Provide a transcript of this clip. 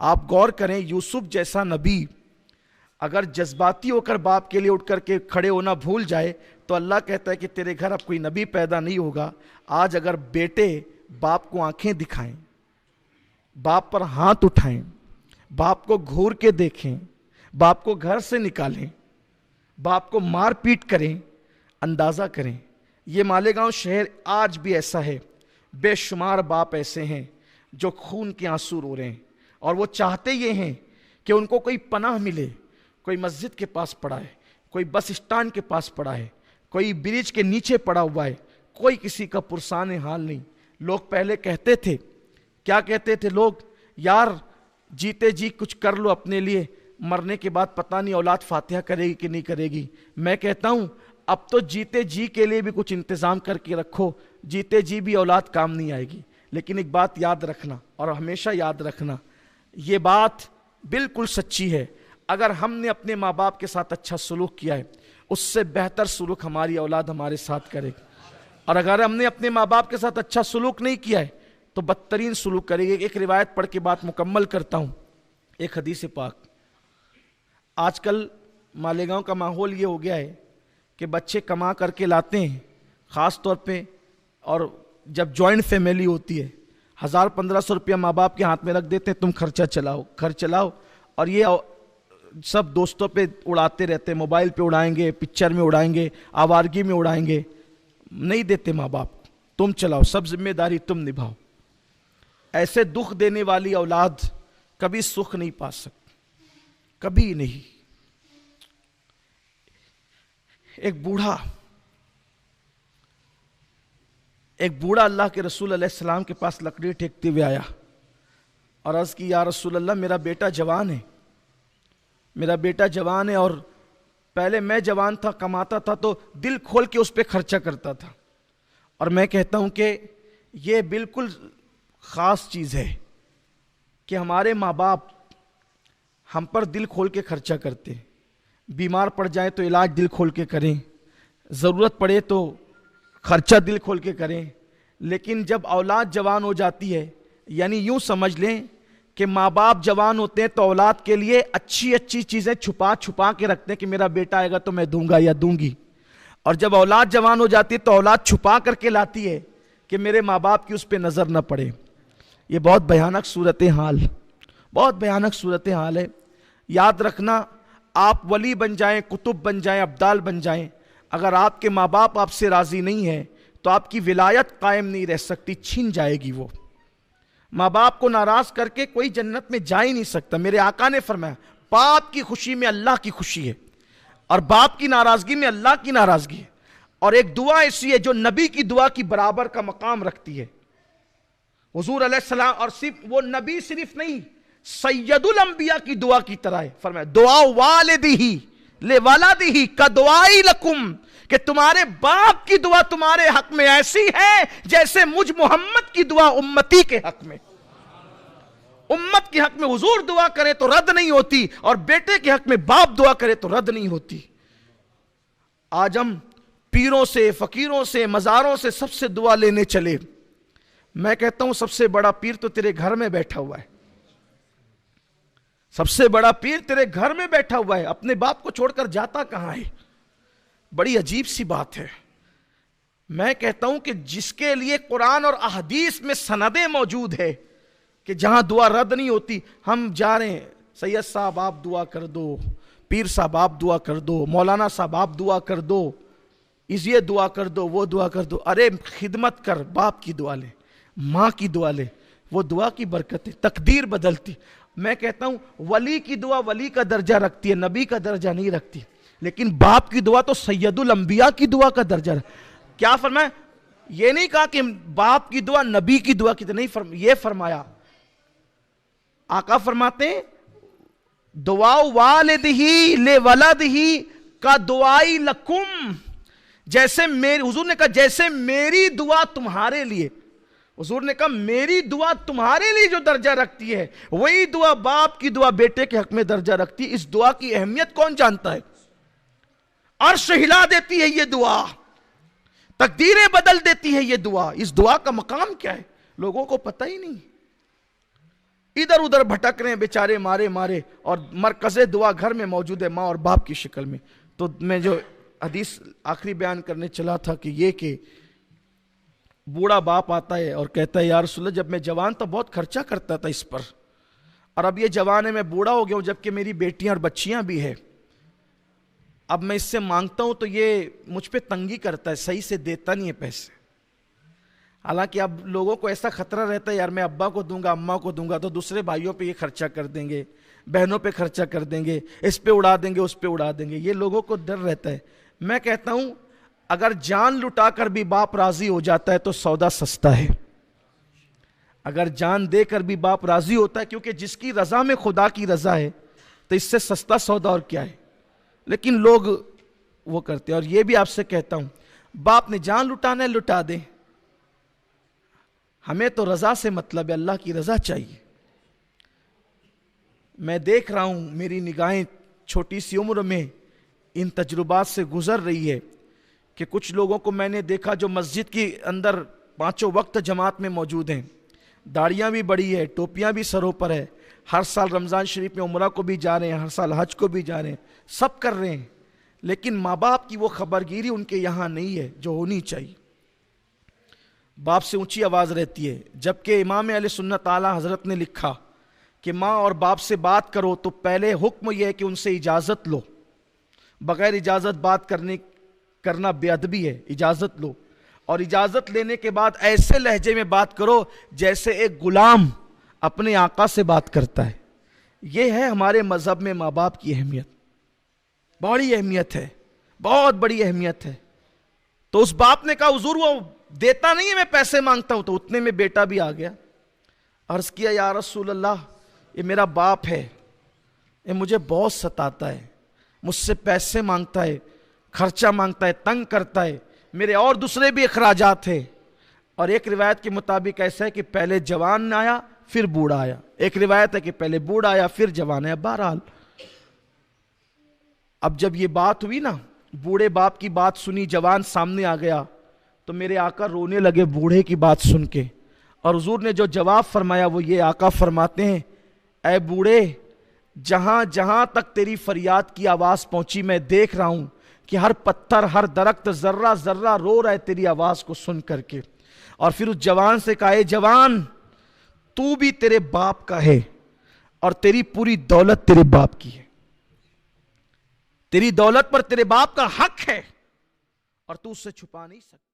آپ غور کریں، یوسف جیسا نبی اگر جذباتی ہو کر باپ کے لیے اٹھ کر کے کھڑے ہونا بھول جائے تو اللہ کہتا ہے کہ تیرے گھر اب کوئی نبی پیدا نہیں ہوگا۔ آج اگر بیٹے باپ کو آنکھیں دکھائیں، باپ پر ہاتھ اٹھائیں، باپ کو گھور کے دیکھیں، باپ کو گھر سے نکالیں، باپ کو مار پیٹ کریں، اندازہ کریں۔ یہ مالیگاؤں شہر آج بھی ایسا ہے، بے شمار باپ ایسے ہیں جو خون کے آنسو رو رہے ہیں، اور وہ چاہتے یہ ہیں کہ ان کو کوئی پناہ ملے۔ کوئی مسجد کے پاس پڑا ہے، کوئی بس اسٹینڈ کے پاس پڑا ہے، کوئی برج کے نیچے پڑا ہوا ہے، کوئی کسی کا پرسان حال نہیں۔ لوگ پہلے کہتے تھے، کیا کہتے تھے لوگ؟ یار جیتے جی کچھ کر لو اپنے لیے، مرنے کے بعد پتہ نہیں اولاد فاتحہ کرے گی کہ نہیں کرے گی۔ میں کہتا ہوں اب تو جیتے جی کے لیے بھی کچھ انتظام کر کے رکھو، جیتے جی بھی اولاد کام نہیں آئے گی۔ لیکن ایک بات یاد رکھنا، اور ہمیشہ یاد رکھنا، یہ بات بالکل سچی ہے، اگر ہم نے اپنے ماں باپ کے ساتھ اچھا سلوک کیا ہے، اس سے بہتر سلوک ہماری اولاد ہمارے ساتھ کرے گی، اور اگر ہم نے اپنے ماں باپ کے ساتھ اچھا سلوک نہیں کیا ہے تو بدترین سلوک کرے گی۔ ایک روایت پڑھ کے بات مکمل کرتا ہوں، ایک حدیث پاک۔ آج کل مالیگاؤں کا ماحول یہ ہو گیا ہے کہ بچے کما کر کے لاتے ہیں، خاص طور پہ، اور جب جوائنٹ فیملی ہوتی ہے 1000-1500 روپیہ ماں باپ کے ہاتھ میں رکھ دیتے ہیں، تم خرچہ چلاؤ، گھر چلاؤ، اور یہ سب دوستوں پہ اڑاتے رہتے ہیں، موبائل پہ اڑائیں گے، پکچر میں اڑائیں گے، آوارگی میں اڑائیں گے۔ نہیں دیتے ماں باپ، تم چلاؤ، سب ذمہ داری تم نبھاؤ۔ ایسے دکھ دینے والی اولاد کبھی سکھ نہیں پا سکتی، کبھی نہیں۔ ایک بوڑھا اللہ کے رسول علیہ السلام کے پاس لکڑی ٹھیکتے ہوئے آیا اور عرض کی، یا رسول اللہ میرا بیٹا جوان ہے، اور پہلے میں جوان تھا، کماتا تھا تو دل کھول کے اس پہ خرچہ کرتا تھا، اور میں کہتا ہوں کہ یہ بالکل خاص چیز ہے کہ ہمارے ماں باپ ہم پر دل کھول کے خرچہ کرتے ہیں۔ بیمار پڑ جائیں تو علاج دل کھول کے کریں، ضرورت پڑے تو خرچہ دل کھول کے کریں، لیکن جب اولاد جوان ہو جاتی ہے، یعنی یوں سمجھ لیں کہ ماں باپ جوان ہوتے ہیں تو اولاد کے لیے اچھی اچھی چیزیں چھپا کے رکھتے ہیں کہ میرا بیٹا آئے گا تو میں دوں گا یا دوں گی، اور جب اولاد جوان ہو جاتی ہے تو اولاد چھپا کر کے لاتی ہے کہ میرے ماں باپ کی اس پہ نظر نہ پڑے۔ یہ بہت بھیانک صورتحال ہے۔ یاد رکھنا، آپ ولی بن جائیں، کتب بن جائیں، ابدال بن جائیں، اگر آپ کے ماں باپ آپ سے راضی نہیں ہیں تو آپ کی ولایت قائم نہیں رہ سکتی، چھن جائے گی۔ وہ ماں باپ کو ناراض کر کے کوئی جنت میں جا ہی نہیں سکتا۔ میرے آقا نے فرمایا، باپ کی خوشی میں اللہ کی خوشی ہے، اور باپ کی ناراضگی میں اللہ کی ناراضگی ہے۔ اور ایک دعا ایسی ہے جو نبی کی دعا کی برابر کا مقام رکھتی ہے، حضور علیہ السلام، اور صرف وہ نبی صرف نہیں، سید الانبیاء کی دعا کی طرح ہے۔ فرمایا، دعا والدہ لولدہ کدعائی لکم، کہ تمہارے باپ کی دعا تمہارے حق میں ایسی ہے جیسے مجھ محمد کی دعا امتی کے حق میں۔ امت کے حق میں حضور دعا کرے تو رد نہیں ہوتی، اور بیٹے کے حق میں باپ دعا کرے تو رد نہیں ہوتی۔ آج ہم پیروں سے، فقیروں سے، مزاروں سے سب سے دعا لینے چلے۔ میں کہتا ہوں سب سے بڑا پیر تو تیرے گھر میں بیٹھا ہوا ہے، سب سے بڑا پیر تیرے گھر میں بیٹھا ہوا ہے، اپنے باپ کو چھوڑ کر جاتا کہاں ہے؟ بڑی عجیب سی بات ہے۔ میں کہتا ہوں کہ جس کے لیے قرآن اور احادیث میں سندیں موجود ہے کہ جہاں دعا رد نہیں ہوتی، ہم جا رہے ہیں، سید صاحب آپ دعا کر دو، پیر صاحب آپ دعا کر دو، مولانا صاحب آپ دعا کر دو، یہ دعا کر دو، وہ دعا کر دو۔ ارے خدمت کر، باپ کی دعا لے، ماں کی دعا لے، وہ دعا کی برکت ہے، تقدیر بدلتی۔ میں کہتا ہوں ولی کی دعا ولی کا درجہ رکھتی ہے، نبی کا درجہ نہیں رکھتی، لیکن باپ کی دعا تو سید الانبیاء کی دعا کا درجہ رکھتی۔ کیا فرمایا؟ یہ نہیں کہا کہ باپ کی دعا نبی کی دعا کی طرح نہیں، یہ فرمایا، آقا فرماتے ہیں دعا والدہ لولدہ کا دعائی لکم، جیسے حضور نے کہا جیسے میری دعا تمہارے لیے، حضور نے کہا میری دعا تمہارے لیے جو درجہ رکھتی ہے وہی دعا باپ کی دعا بیٹے کے حق میں درجہ رکھتی ہے۔ اس دعا کی اہمیت کون جانتا ہے؟ عرش ہلا دیتی ہے یہ دعا، تقدیریں بدل دیتی ہے یہ دعا۔ اس دعا کا مقام کیا ہے لوگوں کو پتہ ہی نہیں۔ ادھر ادھر بھٹک رہے ہیں بیچارے مارے مارے، اور مرکز دعا گھر میں موجود ہے ماں اور باپ کی شکل میں۔ تو میں جو حدیث آخری بیان کرنے چلا تھا کہ یہ کہ بوڑھا باپ آتا ہے اور کہتا ہے یا رسول اللہ جب میں جوان تھا بہت خرچہ کرتا تھا اس پر، اور اب یہ جوان ہے میں بوڑھا ہو گیا ہوں جبکہ میری بیٹیاں اور بچیاں بھی ہیں، اب میں اس سے مانگتا ہوں تو یہ مجھ پہ تنگی کرتا ہے، صحیح سے دیتا نہیں ہے پیسے۔ حالانکہ اب لوگوں کو ایسا خطرہ رہتا ہے یار میں ابا کو دوں گا اماں کو دوں گا تو دوسرے بھائیوں پہ یہ خرچہ کر دیں گے، بہنوں پہ خرچہ کر دیں گے، اس پہ اڑا دیں گے اس پہ اڑا دیں گے، یہ لوگوں کو ڈر رہتا ہے۔ میں کہتا ہوں اگر جان لٹا کر بھی باپ راضی ہو جاتا ہے تو سودا سستا ہے، اگر جان دے کر بھی باپ راضی ہوتا ہے، کیونکہ جس کی رضا میں خدا کی رضا ہے تو اس سے سستا سودا اور کیا ہے۔ لیکن لوگ وہ کرتے ہیں، اور یہ بھی آپ سے کہتا ہوں باپ نے جان لٹانا ہے لٹا دے، ہمیں تو رضا سے مطلب ہے، اللہ کی رضا چاہیے۔ میں دیکھ رہا ہوں میری نگاہیں چھوٹی سی عمر میں ان تجربات سے گزر رہی ہے کہ کچھ لوگوں کو میں نے دیکھا جو مسجد کے اندر پانچوں وقت جماعت میں موجود ہیں، داڑیاں بھی بڑی ہے، ٹوپیاں بھی سروں پر ہے، ہر سال رمضان شریف میں عمرہ کو بھی جا رہے ہیں، ہر سال حج کو بھی جا رہے ہیں، سب کر رہے ہیں، لیکن ماں باپ کی وہ خبرگیری ان کے یہاں نہیں ہے جو ہونی چاہیے۔ باپ سے اونچی آواز رہتی ہے، جبکہ امام اہل سنت اعلیٰ حضرت نے لکھا کہ ماں اور باپ سے بات کرو تو پہلے حکم یہ ہے کہ ان سے اجازت لو، بغیر اجازت بات کرنا بے ادبی ہے، اجازت لو، اور اجازت لینے کے بعد ایسے لہجے میں بات کرو جیسے ایک غلام اپنے آقا سے بات کرتا ہے۔ یہ ہے ہمارے مذہب میں ماں باپ کی اہمیت، بڑی اہمیت ہے، بہت بڑی اہمیت ہے۔ تو اس باپ نے کہا حضور وہ دیتا نہیں ہے میں پیسے مانگتا ہوں، تو اتنے میں بیٹا بھی آ گیا، عرض کیا یا رسول اللہ یہ میرا باپ ہے، یہ مجھے بہت ستاتا ہے، مجھ سے پیسے مانگتا ہے، خرچہ مانگتا ہے، تنگ کرتا ہے، میرے اور دوسرے بھی اخراجات ہیں۔ اور ایک روایت کے مطابق ایسا ہے کہ پہلے جوان آیا پھر بوڑھا آیا، ایک روایت ہے کہ پہلے بوڑھا آیا پھر جوان آیا۔ بہرحال اب جب یہ بات ہوئی نا، بوڑھے باپ کی بات سنی، جوان سامنے آ گیا، تو میرے آقا رونے لگے بوڑھے کی بات سن کے، اور حضور نے جو جواب فرمایا وہ یہ، آقا فرماتے ہیں اے بوڑھے جہاں جہاں تک تیری فریاد کی آواز پہنچی میں دیکھ رہا ہوں کہ ہر پتھر ہر درخت ذرہ ذرہ رو رہا ہے تیری آواز کو سن کر کے۔ اور پھر اس جوان سے کہا اے جوان تو بھی تیرے باپ کا ہے اور تیری پوری دولت تیرے باپ کی ہے، تیری دولت پر تیرے باپ کا حق ہے اور تو اس سے چھپا نہیں سکتا۔